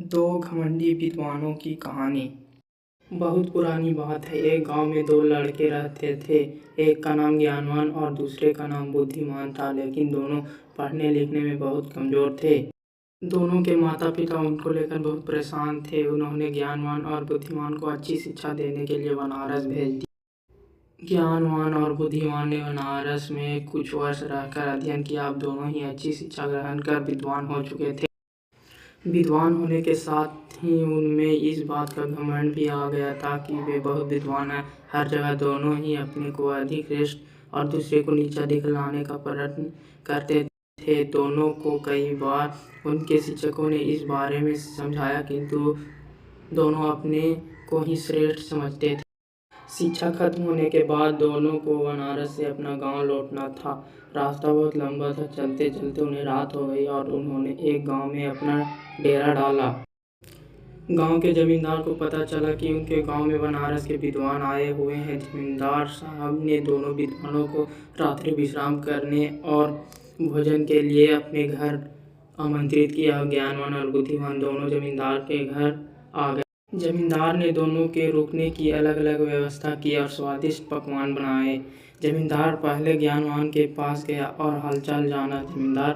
दो घमंडी विद्वानों की कहानी। बहुत पुरानी बात है। एक गांव में दो लड़के रहते थे। एक का नाम ज्ञानवान और दूसरे का नाम बुद्धिमान था, लेकिन दोनों पढ़ने लिखने में बहुत कमजोर थे। दोनों के माता पिता उनको लेकर बहुत परेशान थे। उन्होंने ज्ञानवान और बुद्धिमान को अच्छी शिक्षा देने के लिए बनारस भेज दिया। ज्ञानवान और बुद्धिमान ने बनारस में कुछ वर्ष रहकर अध्ययन किया। अब दोनों ही अच्छी शिक्षा ग्रहण कर विद्वान हो चुके थे। विद्वान होने के साथ ही उनमें इस बात का घमंड भी आ गया था कि वे बहुत विद्वान हैं। हर जगह दोनों ही अपने को अधिक श्रेष्ठ और दूसरे को नीचा दिखलाने का प्रयत्न करते थे। दोनों को कई बार उनके शिक्षकों ने इस बारे में समझाया, किंतु दोनों अपने को ही श्रेष्ठ समझते थे। शिक्षा खत्म होने के बाद दोनों को बनारस से अपना गांव लौटना था। रास्ता बहुत लंबा था। चलते चलते उन्हें रात हो गई और उन्होंने एक गांव में अपना डेरा डाला। गांव के जमींदार को पता चला कि उनके गांव में बनारस के विद्वान आए हुए हैं। जमींदार साहब ने दोनों विद्वानों को रात्रि विश्राम करने और भोजन के लिए अपने घर आमंत्रित किया। ज्ञानवान और बुद्धिमान दोनों जमींदार के घर आ गए। जमींदार ने दोनों के रुकने की अलग अलग व्यवस्था की और स्वादिष्ट पकवान बनाए। जमींदार पहले ज्ञानवान के पास गया और हालचाल जाना। जमींदार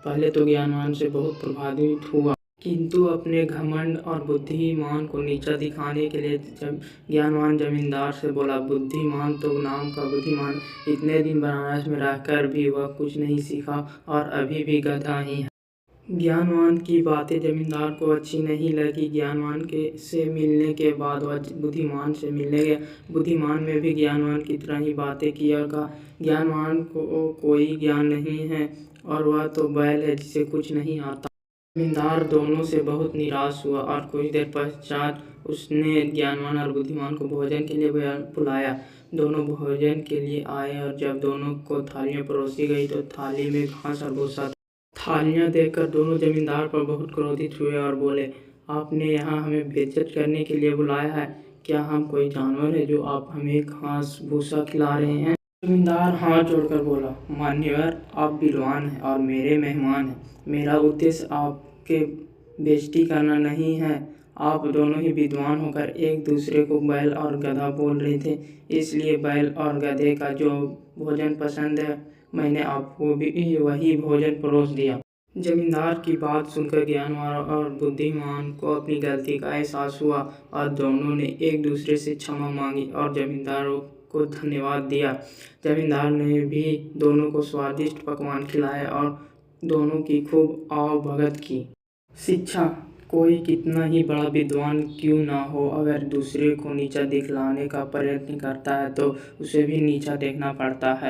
पहले तो ज्ञानवान से बहुत प्रभावित हुआ, किंतु अपने घमंड और बुद्धिमान को नीचा दिखाने के लिए ज्ञानवान जमींदार से बोला, बुद्धिमान तो नाम का बुद्धिमान, इतने दिन बनारस में रहकर भी वह कुछ नहीं सीखा और अभी भी गधा ही है। ज्ञानवान की बातें जमींदार को अच्छी नहीं लगी। ज्ञानवान से मिलने के बाद वह बुद्धिमान से मिलने गया। बुद्धिमान में भी ज्ञानवान की तरह ही बातें की और कहा, ज्ञानवान को कोई ज्ञान नहीं है और वह तो बैल है जिसे कुछ नहीं आता। जमींदार दोनों से बहुत निराश हुआ और कुछ देर पश्चात उसने ज्ञानवान और बुद्धिमान को भोजन के लिए बुलाया। दोनों भोजन के लिए आए और जब दोनों को थालियां परोसी गई तो थाली में घास और भूसा था। थालियां देखकर दोनों जमींदार पर बहुत क्रोधित हुए और बोले, आपने यहाँ हमें बेइज्जत करने के लिए बुलाया है? क्या हम कोई जानवर है जो आप हमें घास भूसा खिला रहे हैं? जमींदार हाथ जोड़कर बोला, मान्यवर, आप विद्वान हैं और मेरे मेहमान हैं। मेरा उद्देश्य आपके बेइज्जती करना नहीं है। आप दोनों ही विद्वान होकर एक दूसरे को बैल और गधा बोल रहे थे, इसलिए बैल और गधे का जो भोजन पसंद है मैंने आपको भी वही भोजन परोस दिया। जमींदार की बात सुनकर ज्ञानवान और बुद्धिमान को अपनी गलती का एहसास हुआ और दोनों ने एक दूसरे से क्षमा मांगी और जमींदार को धन्यवाद दिया। जमींदार ने भी दोनों को स्वादिष्ट पकवान खिलाए और दोनों की खूब आवभगत की। शिक्षा, कोई कितना ही बड़ा विद्वान क्यों ना हो, अगर दूसरे को नीचा दिखलाने का प्रयत्न करता है तो उसे भी नीचा देखना पड़ता है।